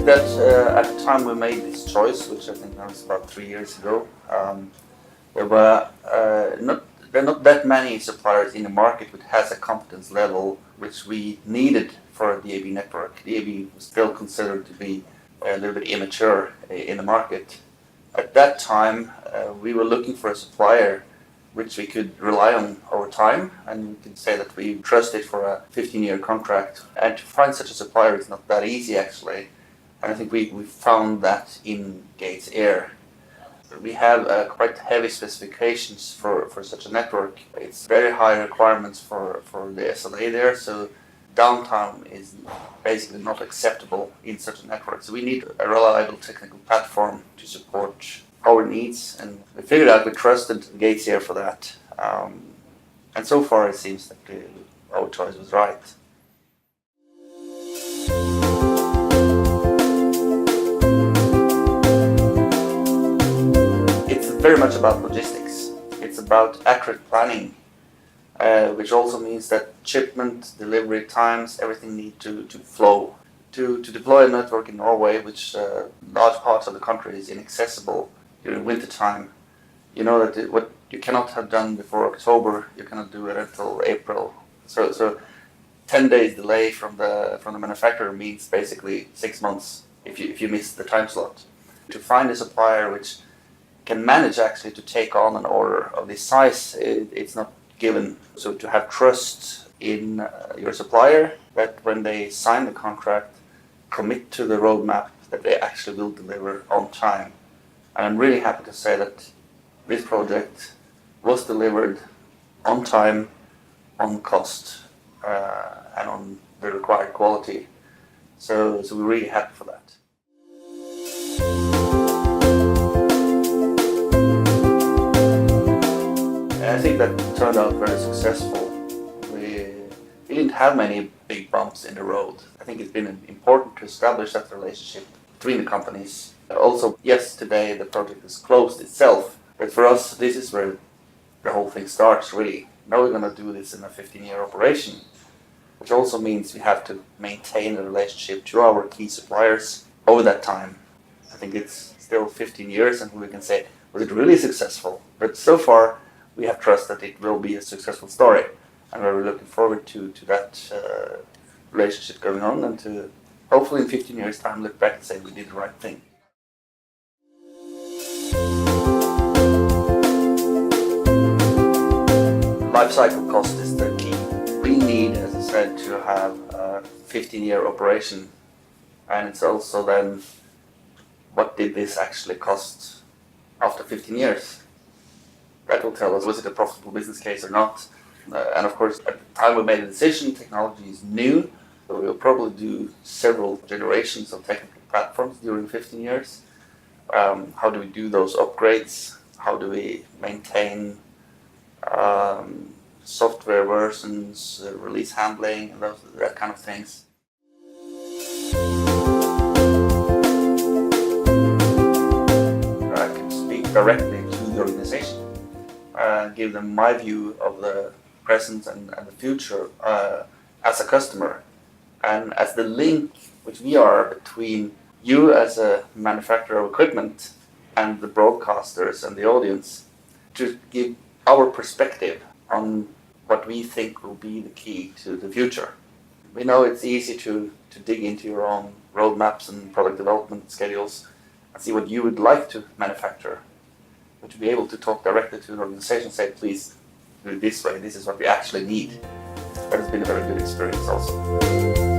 think that at the time we made this choice, which I think now is about 3 years ago, there were not that many suppliers in the market which has a competence level which we needed for a DAB network. DAB was still considered to be a little bit immature in the market. At that time, we were looking for a supplier which we could rely on over time, and we can say that we trusted for a 15-year contract. And to find such a supplier is not that easy, actually. And I think we found that in GatesAir. We have quite heavy specifications for such a network. It's very high requirements for the SLA there, so downtime is basically not acceptable in such a network. So we need a reliable technical platform to support our needs, and we figured out we trusted GatesAir for that. And so far it seems that our choice was right. It's very much about logistics. It's about accurate planning, which also means that shipment, delivery times, everything needs to flow. To deploy a network in Norway, which large parts of the country is inaccessible during winter time, you know that what you cannot have done before October, you cannot do it until April. So 10 days delay from the manufacturer means basically 6 months if you miss the time slot. To find a supplier which can manage actually to take on an order of this size, it's not given. So to have trust in your supplier, that when they sign the contract, commit to the roadmap, that they actually will deliver on time. And I'm really happy to say that this project was delivered on time, on cost, and on the required quality. So we're really happy for that. And I think that turned out very successful. We didn't have many big bumps in the road. I think it's been important to establish that relationship between the companies. Also, yes, today the project is closed itself, but for us this is where the whole thing starts, really. Now we're going to do this in a 15-year operation, which also means we have to maintain a relationship to our key suppliers over that time. I think it's still 15 years and we can say, was it really successful? But so far we have trust that it will be a successful story, and we're looking forward to that relationship going on, and to hopefully in 15 years time look back and say we did the right thing. Life cycle cost is the key. We need, as I said, to have a 15-year operation, and it's also then what did this actually cost after 15 years? That will tell us, was it a profitable business case or not? And of course, at the time we made a decision, technology is new, so we'll probably do several generations of technical platforms during 15 years. How do we do those upgrades? How do we maintain software versions, release handling, and that kind of things. I can speak directly to the organization and give them my view of the present and the future as a customer, and as the link which we are between you as a manufacturer of equipment and the broadcasters and the audience, to give our perspective on what we think will be the key to the future. We know it's easy to dig into your own roadmaps and product development schedules and see what you would like to manufacture, but to be able to talk directly to an organization and say, please do it this way, this is what we actually need. That has been a very good experience also.